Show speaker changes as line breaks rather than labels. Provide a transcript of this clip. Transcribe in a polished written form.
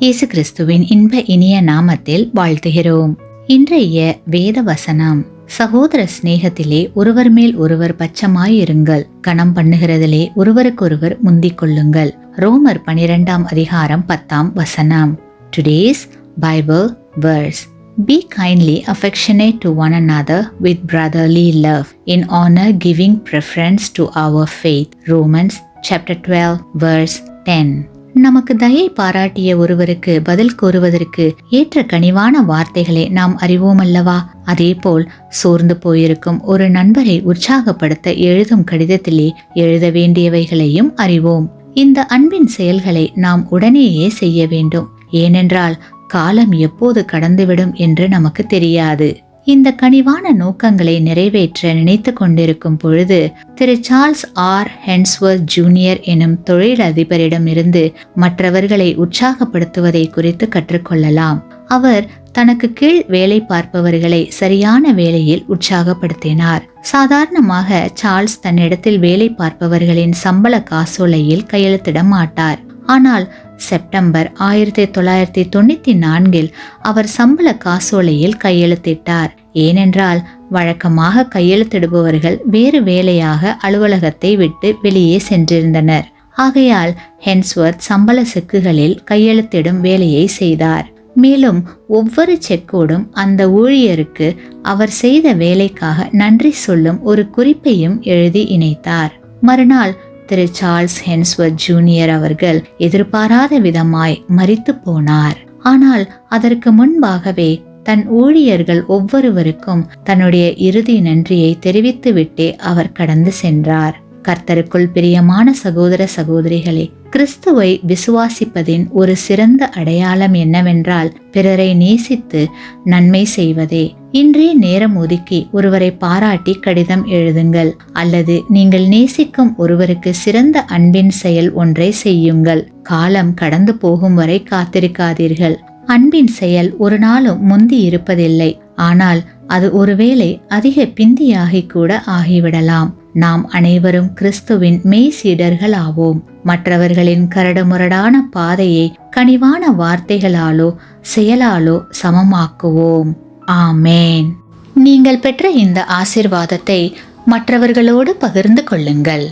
இயேசு கிறிஸ்துவின் இன்ப இனிய நாமத்தில் வாழ்த்துகிறோம். இன்றைய வேத வசனம், சகோதர சிநேகத்திலே ஒருவர் மேல் ஒருவர் பட்சமாயிருங்கள், கணம் பண்ணுகிறதிலே ஒருவருக்கொருவர் முந்திக் கொள்ளுங்கள். ரோமர் 12 அதிகாரம் 10 Today's Bible verse. Be kindly affectionate to one another with brotherly love, in honor giving preference to our faith. Romans chapter 12 verse 10. நமக்கு தயை பாராட்டிய ஒருவருக்கு பதில் கூறுவதற்கு ஏற்ற கனிவான வார்த்தைகளை நாம் அறிவோம் அல்லவா? அதேபோல் சோர்ந்து போயிருக்கும் ஒரு நண்பரை உற்சாகப்படுத்த எழுதும் கடிதத்திலே எழுத வேண்டியவைகளையும் அறிவோம். இந்த அன்பின் செயல்களை நாம் உடனேயே செய்ய வேண்டும். ஏனென்றால் காலம் எப்போது கடந்துவிடும் என்று நமக்கு தெரியாது. இந்த கனிவான நோக்கங்களை நிறைவேற்ற நினைத்து கொண்டிருக்கும் பொழுது திரு சார்ல்ஸ் ஆர் ஹென்ஸ்வர்த் ஜூனியர் எனும் தொழிலதிபரிடம் இருந்து மற்றவர்களை உற்சாகப்படுத்துவதை குறித்து கற்றுக்கொள்ளலாம். அவர் தனக்கு கீழ் வேலை பார்ப்பவர்களை சரியான வேளையில் உற்சாகப்படுத்தினார். சாதாரணமாக சார்ல்ஸ் தன்னிடத்தில் வேலை பார்ப்பவர்களின் சம்பள காசோலையில் கையெழுத்திட மாட்டார். ஆனால் செப்டம்பர் 1994 அவர் சம்பள காசோலையில் கையெழுத்திட்டார். ஏனென்றால் வழக்கமாக கையெழுத்திடுபவர்கள் வேறு வேலையாக அலுவலகத்தை விட்டு வெளியே சென்றிருந்தனர். ஆகையால் ஹென்ஸ்வர்த் சம்பள செக்குகளில் கையெழுத்திடும் வேலையை செய்தார். மேலும் ஒவ்வொரு செக்கோடும் அந்த ஊழியருக்கு அவர் செய்த வேலைக்காக நன்றி சொல்லும் ஒரு குறிப்பையும் எழுதி இணைத்தார். மறுநாள் திரு சார்ல்ஸ் ஹென்ஸ்வர்த் ஜூனியர் அவர்கள் எதிர்பாராத விதமாய் மரித்து போனார். ஆனால் அதற்கு முன்பாகவே தன் ஊழியர்கள் ஒவ்வொருவருக்கும் தன்னுடைய இறுதி நன்றியை தெரிவித்துவிட்டே அவர் கடந்து சென்றார். கர்த்தருக்குள் பிரியமான சகோதர சகோதரிகளே, கிறிஸ்துவை விசுவாசிப்பதின் ஒரு சிறந்த அடையாளம் என்னவென்றால் பிறரை நேசித்து நன்மை செய்வதே. இன்றைய நேரம் ஒதுக்கி ஒருவரை பாராட்டி கடிதம் எழுதுங்கள், அல்லது நீங்கள் நேசிக்கும் ஒருவருக்கு சிறந்த அன்பின் செயல் ஒன்றை செய்யுங்கள். காலம் கடந்து போகும் வரை காத்திருக்காதீர்கள். அன்பின் செயல் ஒரு நாளும் முந்தி இருப்பதில்லை. ஆனால் அது ஒருவேளை அதிக பிந்தியாகி கூட ஆகிவிடலாம். நாம் அனைவரும் கிறிஸ்துவின் மெய் சீடர்கள் ஆவோம். மற்றவர்களின் கரடுமுரடான பாதையை கனிவான வார்த்தைகளாலோ செயலாலோ சமமாக்குவோம். ஆமேன். நீங்கள் பெற்ற இந்த ஆசீர்வாதத்தை மற்றவர்களோடு பகிர்ந்து கொள்ளுங்கள்.